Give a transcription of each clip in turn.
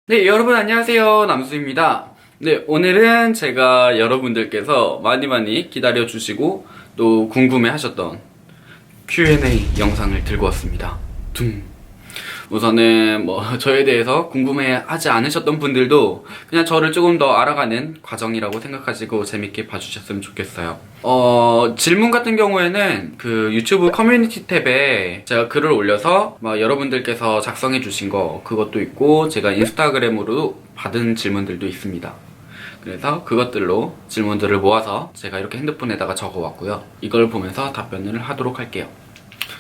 네, 여러분 안녕하세요. 남수입니다. 네, 오늘은 제가 여러분들께서 많이 기다려주시고 또 궁금해 하셨던 Q&A 영상을 들고 왔습니다. 우선은 저에 대해서 궁금해 하지 않으셨던 분들도 그냥 저를 조금 더 알아가는 과정이라고 생각하시고 재밌게 봐주셨으면 좋겠어요. 질문 같은 경우에는 그 유튜브 커뮤니티 탭에 제가 글을 올려서 여러분들께서 작성해 주신 거 그것도 있고, 제가 인스타그램으로 받은 질문들도 있습니다. 그래서 그것들로 질문들을 모아서 제가 이렇게 핸드폰에다가 적어 왔고요. 이걸 보면서 답변을 하도록 할게요.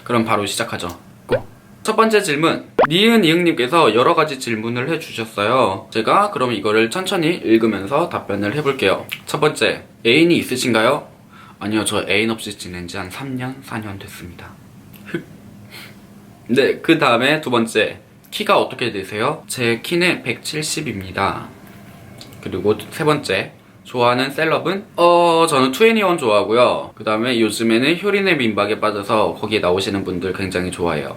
그럼 바로 시작하죠. 첫 번째 질문, 니은이응님께서 여러가지 질문을 해주셨어요. 제가 그럼 이거를 천천히 읽으면서 답변을 해볼게요. 첫 번째, 애인이 있으신가요? 아니요, 저 애인 없이 지낸 지 한 3년, 4년 됐습니다. 네, 그 다음에 두 번째, 키가 어떻게 되세요? 제 키는 170입니다. 그리고 세 번째, 좋아하는 셀럽은? 저는 2NE1 좋아하고요. 그 다음에 요즘에는 효린의 민박에 빠져서 거기에 나오시는 분들 굉장히 좋아해요.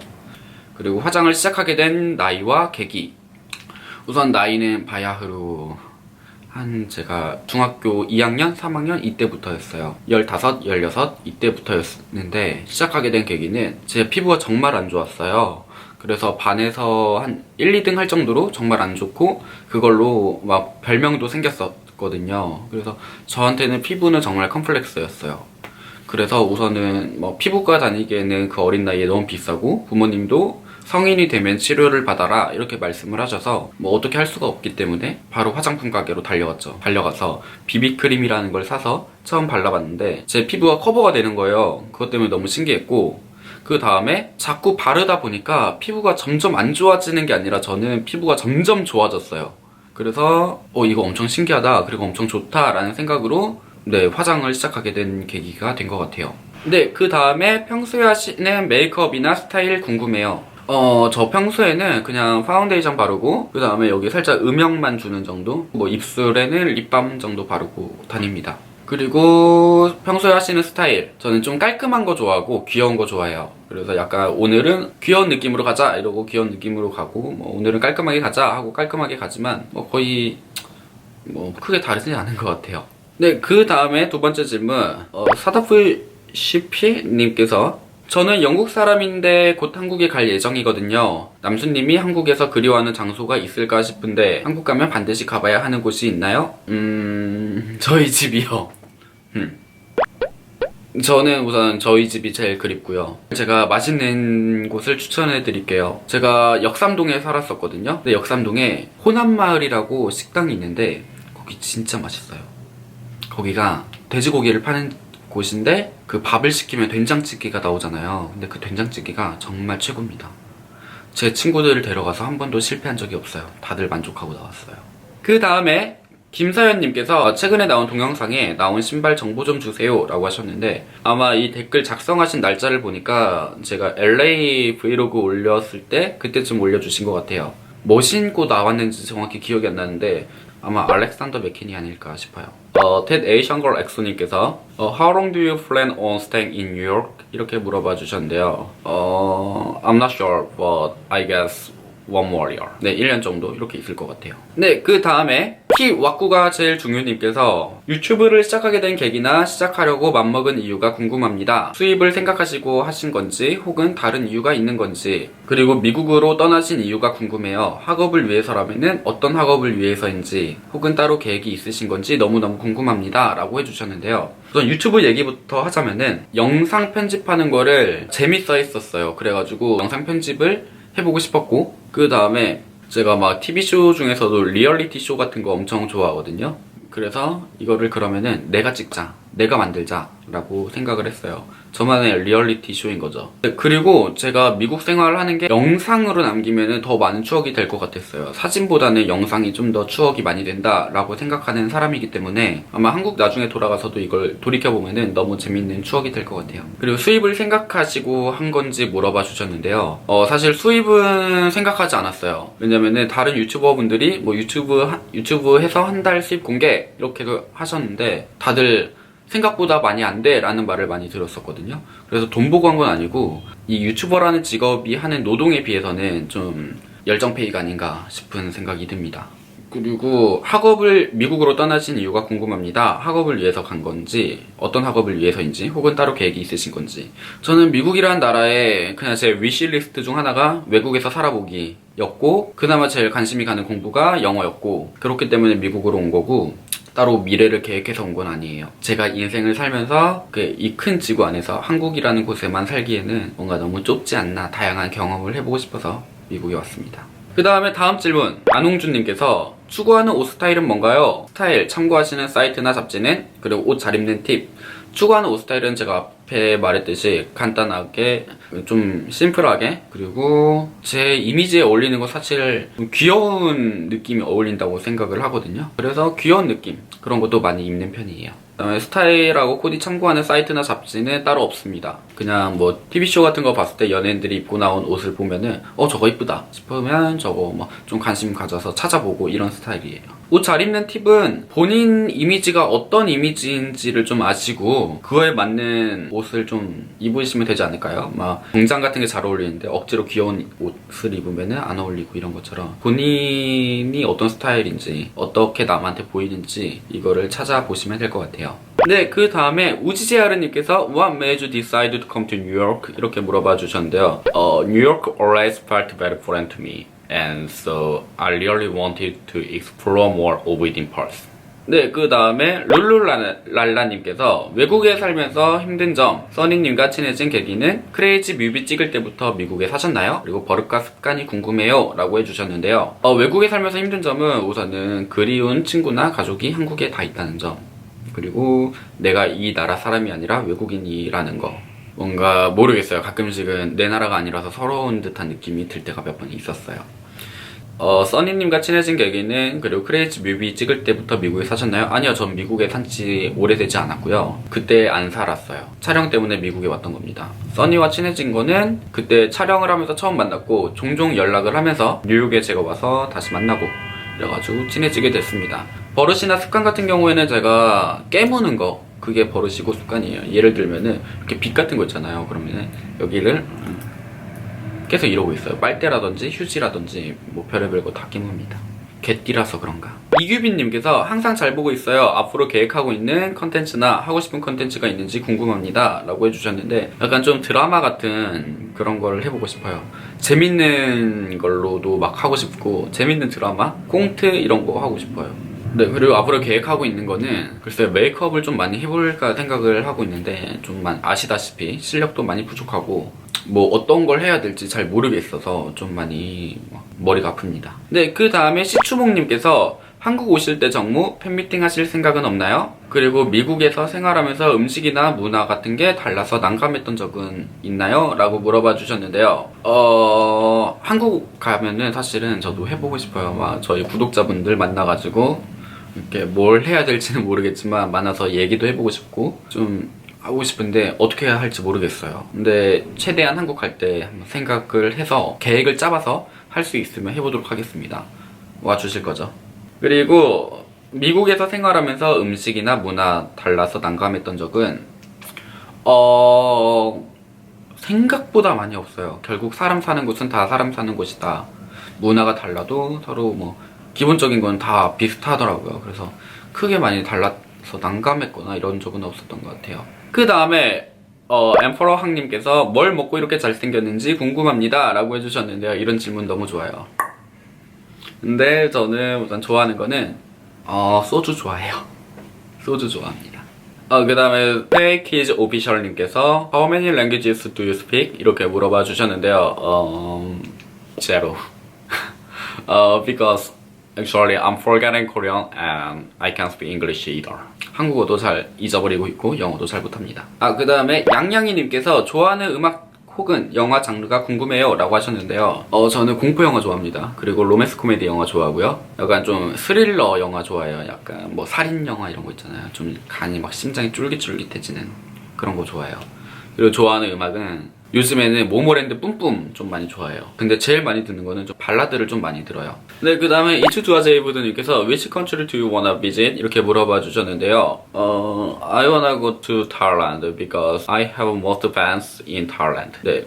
그리고 화장을 시작하게 된 나이와 계기. 우선 나이는 바야흐로 제가 중학교 2학년, 3학년 이때부터였어요. 15, 16 이때부터였는데, 시작하게 된 계기는 제 피부가 정말 안 좋았어요. 그래서 반에서 한 1, 2등 할 정도로 정말 안 좋고, 그걸로 막 별명도 생겼었거든요. 그래서 저한테는 피부는 정말 컴플렉스였어요. 그래서 우선은 피부과 다니기에는 그 어린 나이에 너무 비싸고, 부모님도 성인이 되면 치료를 받아라 이렇게 말씀을 하셔서 어떻게 할 수가 없기 때문에 바로 화장품 가게로 달려갔죠. 달려가서 비비크림이라는 걸 사서 처음 발라봤는데 제 피부가 커버가 되는 거예요. 그것 때문에 너무 신기했고, 그 다음에 자꾸 바르다 보니까 피부가 점점 안 좋아지는 게 아니라 저는 피부가 점점 좋아졌어요. 그래서 이거 엄청 신기하다, 그리고 엄청 좋다라는 생각으로 화장을 시작하게 된 계기가 된 것 같아요. 네, 그 다음에 평소에 하시는 메이크업이나 스타일 궁금해요. 저 평소에는 그냥 파운데이션 바르고, 그 다음에 여기 살짝 음영만 주는 정도? 입술에는 립밤 정도 바르고 다닙니다. 그리고 평소에 하시는 스타일, 저는 좀 깔끔한 거 좋아하고 귀여운 거 좋아해요. 그래서 약간 오늘은 귀여운 느낌으로 가자 이러고 귀여운 느낌으로 가고, 오늘은 깔끔하게 가자 하고 깔끔하게 가지만 거의 크게 다르지 않은 것 같아요. 네, 그 다음에 두 번째 질문, 사다프 CP님께서 저는 영국 사람인데 곧 한국에 갈 예정이거든요. 남수님이 한국에서 그리워하는 장소가 있을까 싶은데 한국 가면 반드시 가봐야 하는 곳이 있나요? 저희 집이요. 저는 우선 저희 집이 제일 그립고요. 제가 맛있는 곳을 추천해 드릴게요. 제가 역삼동에 살았었거든요. 근데 역삼동에 호남마을이라고 식당이 있는데 거기 진짜 맛있어요. 거기가 돼지고기를 파는 곳인데 그 밥을 시키면 된장찌개가 나오잖아요. 근데 그 된장찌개가 정말 최고입니다. 제 친구들을 데려가서 한 번도 실패한 적이 없어요. 다들 만족하고 나왔어요. 그 다음에 김사연님께서 최근에 나온 동영상에 나온 신발 정보 좀 주세요 라고 하셨는데, 아마 이 댓글 작성하신 날짜를 보니까 제가 LA 브이로그 올렸을 때 그때쯤 올려주신 것 같아요. 뭐 신고 나왔는지 정확히 기억이 안 나는데 아마 알렉산더 맥킨이 아닐까 싶어요. 텟 에이션걸 엑소님께서 How long do you plan on staying in New York? 이렇게 물어봐 주셨는데요. I'm not sure, but I guess one more year. 네, 1년 정도 이렇게 있을 것 같아요. 네, 그 다음에 키와꾸가 제일 중요님께서 유튜브를 시작하게 된 계기나 시작하려고 맘먹은 이유가 궁금합니다. 수입을 생각하시고 하신 건지 혹은 다른 이유가 있는 건지, 그리고 미국으로 떠나신 이유가 궁금해요. 학업을 위해서라면은 어떤 학업을 위해서인지, 혹은 따로 계획이 있으신 건지 너무너무 궁금합니다 라고 해주셨는데요. 우선 유튜브 얘기부터 하자면은 영상 편집하는 거를 재밌어 했었어요. 그래가지고 영상 편집을 해보고 싶었고, 그 다음에 제가 막 TV쇼 중에서도 리얼리티 쇼 같은 거 엄청 좋아하거든요. 그래서 이거를 그러면은 내가 찍자, 내가 만들자 라고 생각을 했어요. 저만의 리얼리티 쇼인 거죠. 그리고 제가 미국 생활을 하는 게 영상으로 남기면은 더 많은 추억이 될 것 같았어요. 사진보다는 영상이 좀 더 추억이 많이 된다 라고 생각하는 사람이기 때문에 아마 한국 나중에 돌아가서도 이걸 돌이켜보면은 너무 재밌는 추억이 될 것 같아요. 그리고 수입을 생각하시고 한 건지 물어봐 주셨는데요. 사실 수입은 생각하지 않았어요. 왜냐면은 다른 유튜버분들이 유튜브 해서 한 달 수입 공개 이렇게도 하셨는데 다들 생각보다 많이 안 돼 라는 말을 많이 들었었거든요. 그래서 돈 보고 한 건 아니고 이 유튜버라는 직업이 하는 노동에 비해서는 좀 열정페이가 아닌가 싶은 생각이 듭니다. 그리고 학업을 미국으로 떠나신 이유가 궁금합니다. 학업을 위해서 간 건지, 어떤 학업을 위해서인지, 혹은 따로 계획이 있으신 건지. 저는 미국이라는 나라에 그냥 제 위시리스트 중 하나가 외국에서 살아보기 였고, 그나마 제일 관심이 가는 공부가 영어였고, 그렇기 때문에 미국으로 온 거고, 따로 미래를 계획해서 온 건 아니에요. 제가 인생을 살면서 이 큰 지구 안에서 한국이라는 곳에만 살기에는 뭔가 너무 좁지 않나, 다양한 경험을 해보고 싶어서 미국에 왔습니다. 그 다음에 다음 질문, 안홍준님께서 추구하는 옷 스타일은 뭔가요? 스타일 참고하시는 사이트나 잡지는? 그리고 옷 잘 입는 팁. 추구하는 옷 스타일은 제가 앞에 말했듯이 간단하게 좀 심플하게, 그리고 제 이미지에 어울리는 거 사실 귀여운 느낌이 어울린다고 생각을 하거든요. 그래서 귀여운 느낌, 그런 것도 많이 입는 편이에요. 그다음에 스타일하고 코디 참고하는 사이트나 잡지는 따로 없습니다. 그냥 뭐 TV쇼 같은 거 봤을 때 연예인들이 입고 나온 옷을 보면은 저거 이쁘다 싶으면 저거 뭐 좀 관심 가져서 찾아보고 이런 스타일이에요. 옷 잘 입는 팁은 본인 이미지가 어떤 이미지인지를 좀 아시고 그거에 맞는 옷을 좀 입으시면 되지 않을까요? 막 정장 같은 게 잘 어울리는데 억지로 귀여운 옷을 입으면은 안 어울리고, 이런 것처럼 본인이 어떤 스타일인지, 어떻게 남한테 보이는지 이거를 찾아보시면 될 것 같아요. 네, 그 다음에 우지제아르님께서 What made you decide to come to New York? 이렇게 물어봐 주셨는데요. New York always felt very foreign to me, and so I really wanted to explore more of it in person. 네, 그 다음에 룰루랄라님께서 외국에 살면서 힘든 점, 써니님과 친해진 계기는 크레이지 뮤비 찍을 때부터 미국에 사셨나요? 그리고 버릇과 습관이 궁금해요 라고 해주셨는데요. 외국에 살면서 힘든 점은 우선은 그리운 친구나 가족이 한국에 다 있다는 점, 그리고 내가 이 나라 사람이 아니라 외국인이라는 거. 뭔가 모르겠어요. 가끔씩은 내 나라가 아니라서 서러운 듯한 느낌이 들 때가 몇 번 있었어요. 써니님과 친해진 계기는, 그리고 크레이지 뮤비 찍을 때부터 미국에 사셨나요? 아니요, 전 미국에 산지 오래되지 않았고요. 그때 안 살았어요. 촬영 때문에 미국에 왔던 겁니다. 써니와 친해진 거는 그때 촬영을 하면서 처음 만났고, 종종 연락을 하면서 뉴욕에 제가 와서 다시 만나고 그래가지고 친해지게 됐습니다. 버릇이나 습관 같은 경우에는 제가 깨무는 거, 그게 버릇이고 습관이에요. 예를 들면은 이렇게 빛 같은 거 있잖아요. 그러면은 여기를 계속 이러고 있어요. 빨대라든지 휴지라든지 뭐 별의별 거 다 깨뭅니다. 개띠라서 그런가. 이규빈님께서 항상 잘 보고 있어요. 앞으로 계획하고 있는 컨텐츠나 하고 싶은 컨텐츠가 있는지 궁금합니다 라고 해주셨는데, 약간 좀 드라마 같은 그런 걸 해보고 싶어요. 재밌는 걸로도 막 하고 싶고, 재밌는 드라마? 꽁트 이런 거 하고 싶어요. 네, 그리고 앞으로 계획하고 있는 거는 글쎄요, 메이크업을 좀 많이 해볼까 생각을 하고 있는데, 좀 아시다시피 실력도 많이 부족하고 뭐 어떤 걸 해야 될지 잘 모르겠어서 좀 많이 머리가 아픕니다. 네, 그 다음에 시추몽님께서 한국 오실 때 정무 팬미팅 하실 생각은 없나요? 그리고 미국에서 생활하면서 음식이나 문화 같은 게 달라서 난감했던 적은 있나요? 라고 물어봐 주셨는데요. 한국 가면은 사실은 저도 해보고 싶어요. 막 저희 구독자분들 만나가지고 이렇게 뭘 해야 될지는 모르겠지만 만나서 얘기도 해보고 싶고 좀 하고 싶은데 어떻게 해야 할지 모르겠어요. 근데 최대한 한국 갈 때 한번 생각을 해서 계획을 짜봐서 할 수 있으면 해보도록 하겠습니다. 와주실 거죠? 그리고 미국에서 생활하면서 음식이나 문화 달라서 난감했던 적은 생각보다 많이 없어요. 결국 사람 사는 곳은 다 사람 사는 곳이다. 문화가 달라도 서로 뭐 기본적인 건 다 비슷하더라고요. 그래서 크게 많이 달라서 난감했거나 이런 적은 없었던 것 같아요. 그 다음에 엠퍼러 항님께서 뭘 먹고 이렇게 잘생겼는지 궁금합니다 라고 해주셨는데요. 이런 질문 너무 좋아요. 근데 저는 우선 좋아하는 거는 소주 좋아해요. 소주 좋아합니다. 그 다음에 페이키즈 오피셜님께서 How many languages do you speak? 이렇게 물어봐 주셨는데요. Zero. Because actually I'm forgetting Korean and I can't speak English either. 한국어도 잘 잊어버리고 있고 영어도 잘 못합니다. 그 다음에 양양이님께서 좋아하는 음악 혹은 영화 장르가 궁금해요 라고 하셨는데요. 저는 공포 영화 좋아합니다. 그리고 로맨스 코미디 영화 좋아하고요. 약간 좀 스릴러 영화 좋아해요. 약간 뭐 살인 영화 이런 거 있잖아요. 좀 간이 막 심장이 쫄깃쫄깃해지는 그런 거 좋아해요. 그리고 좋아하는 음악은 요즘에는 모모랜드 뿜뿜 좀 많이 좋아해요. 근데 제일 많이 듣는 거는 좀 발라드를 좀 많이 들어요. 네, 그 다음에 이투두아제이브드님께서 Which country do you wanna visit? 이렇게 물어봐 주셨는데요. I wanna go to Thailand because I have most fans in Thailand. 네,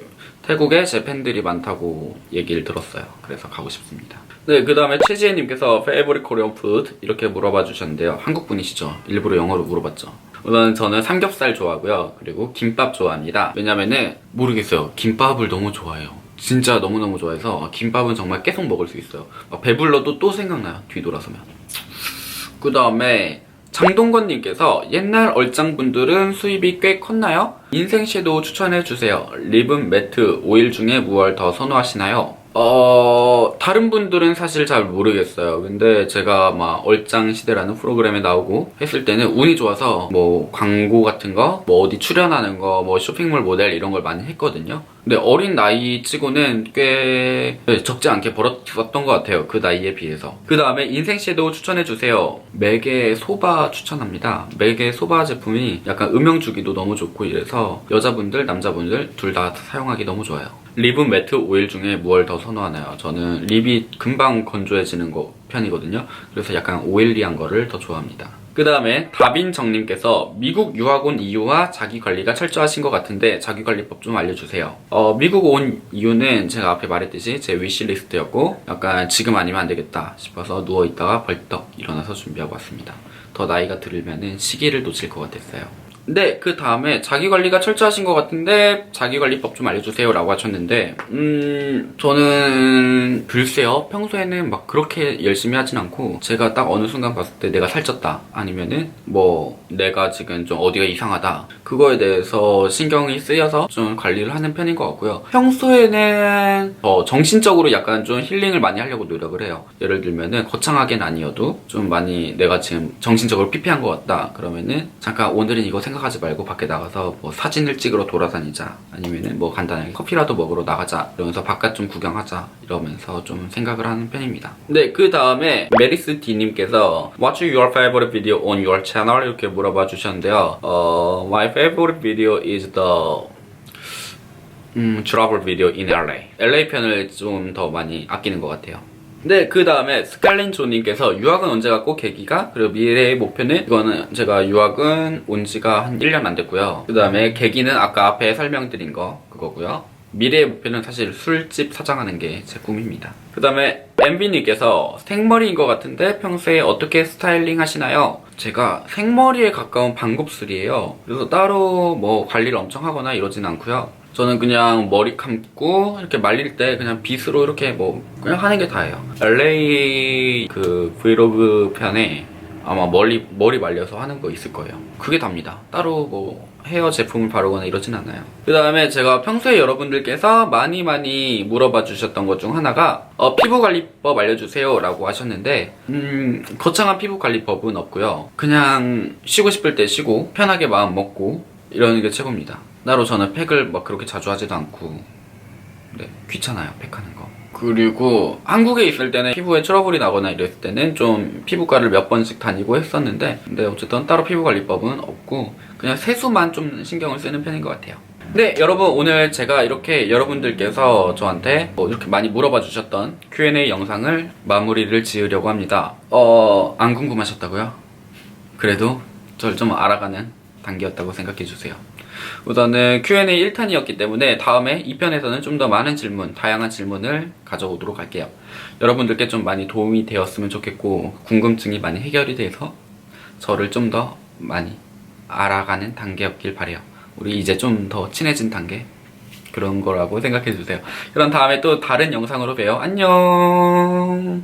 태국에 제 팬들이 많다고 얘기를 들었어요. 그래서 가고 싶습니다. 네, 그 다음에 최지혜님께서 favorite Korean food 이렇게 물어봐 주셨는데요. 한국 분이시죠? 일부러 영어로 물어봤죠. 우선 저는 삼겹살 좋아하고요. 그리고 김밥 좋아합니다. 왜냐면은 모르겠어요. 김밥을 너무 좋아해요. 진짜 너무너무 좋아해서 김밥은 정말 계속 먹을 수 있어요. 막 배불러도 또 생각나요. 뒤돌아서면. 그 다음에 장동건님께서 옛날 얼짱분들은 수입이 꽤 컸나요? 인생 섀도우 추천해주세요. 립은 매트, 오일 중에 무얼 더 선호하시나요? 다른 분들은 사실 잘 모르겠어요. 근데 제가 막 얼짱 시대라는 프로그램에 나오고 했을 때는 운이 좋아서 뭐 광고 같은 거, 뭐 어디 출연하는 거, 뭐 쇼핑몰 모델 이런 걸 많이 했거든요. 근데 어린 나이 치고는 꽤 적지 않게 벌었었던 것 같아요. 그 나이에 비해서. 그 다음에 인생 섀도우 추천해주세요. 맥의 소바 추천합니다. 맥의 소바 제품이 약간 음영 주기도 너무 좋고 이래서 여자분들, 남자분들 둘 다 사용하기 너무 좋아요. 립은 매트, 오일 중에 무얼 더 선호하나요? 저는 립이 금방 건조해지는 편이거든요. 그래서 약간 오일리한 거를 더 좋아합니다. 그 다음에 다빈정님께서 미국 유학 온 이유와 자기관리가 철저하신 것 같은데 자기관리법 좀 알려주세요. 미국 온 이유는 제가 앞에 말했듯이 제 위시리스트였고 약간 지금 아니면 안 되겠다 싶어서 누워있다가 벌떡 일어나서 준비하고 왔습니다. 더 나이가 들면은 시기를 놓칠 것 같았어요. 네, 그 다음에 자기관리가 철저하신 것 같은데 자기관리법 좀 알려주세요 라고 하셨는데 저는 글쎄요, 평소에는 막 그렇게 열심히 하진 않고 제가 딱 어느 순간 봤을 때 내가 살쪘다 아니면은 뭐 내가 지금 좀 어디가 이상하다 그거에 대해서 신경이 쓰여서 좀 관리를 하는 편인 것 같고요. 평소에는 정신적으로 약간 좀 힐링을 많이 하려고 노력을 해요. 예를 들면은 거창하게는 아니어도 좀 많이 내가 지금 정신적으로 피폐한 것 같다 그러면은 잠깐 오늘은 이거 생각하지 말고 밖에 나가서 뭐 사진을 찍으러 돌아다니자 아니면은 뭐 간단하게 커피라도 먹으러 나가자 이러면서 바깥 좀 구경하자 이러면서 좀 생각을 하는 편입니다. 네, 그 다음에 메리스 D님께서 What's your favorite video on your channel? 이렇게 물어봐 주셨는데요. My favorite video is the travel video in LA. LA 편을 좀 더 많이 아끼는 것 같아요. 네, 그 다음에 스칼린 조님께서 유학은 언제 갔고 계기가? 그리고 미래의 목표는? 이거는 제가 유학은 온 지가 한 1년 안 됐고요. 그 다음에 계기는 아까 앞에 설명드린 거 그거고요. 미래의 목표는 사실 술집 사장하는 게 제 꿈입니다. 그 다음에 MB님께서 생머리인 것 같은데 평소에 어떻게 스타일링 하시나요? 제가 생머리에 가까운 반곱슬이에요. 그래서 따로 뭐 관리를 엄청 하거나 이러진 않고요. 저는 그냥 머리 감고 이렇게 말릴 때 그냥 빗으로 이렇게 뭐 그냥 하는 게 다예요. LA 그 브이로그 편에 아마 머리 말려서 하는 거 있을 거예요. 그게 답니다. 따로 뭐 헤어 제품을 바르거나 이러진 않아요. 그 다음에 제가 평소에 여러분들께서 많이 물어봐 주셨던 것 중 하나가 피부관리법 알려주세요 라고 하셨는데 거창한 피부관리법은 없고요. 그냥 쉬고 싶을 때 쉬고 편하게 마음 먹고 이러는 게 최고입니다. 나로 저는 팩을 막 그렇게 자주 하지도 않고 네, 귀찮아요 팩하는 거. 그리고 한국에 있을 때는 피부에 트러블이 나거나 이랬을 때는 좀 피부과를 몇 번씩 다니고 했었는데 근데 어쨌든 따로 피부관리법은 없고 그냥 세수만 좀 신경을 쓰는 편인 것 같아요. 네, 여러분 오늘 제가 이렇게 여러분들께서 저한테 이렇게 많이 물어봐 주셨던 Q&A 영상을 마무리를 지으려고 합니다. 안 궁금하셨다고요? 그래도 저를 좀 알아가는 단계였다고 생각해 주세요. 우선은 Q&A 1탄이었기 때문에 다음에 2편에서는 좀 더 많은 질문, 다양한 질문을 가져오도록 할게요. 여러분들께 좀 많이 도움이 되었으면 좋겠고 궁금증이 많이 해결이 돼서 저를 좀 더 많이 알아가는 단계였길 바래요. 우리 이제 좀 더 친해진 단계? 그런 거라고 생각해 주세요. 그럼 다음에 또 다른 영상으로 봬요. 안녕.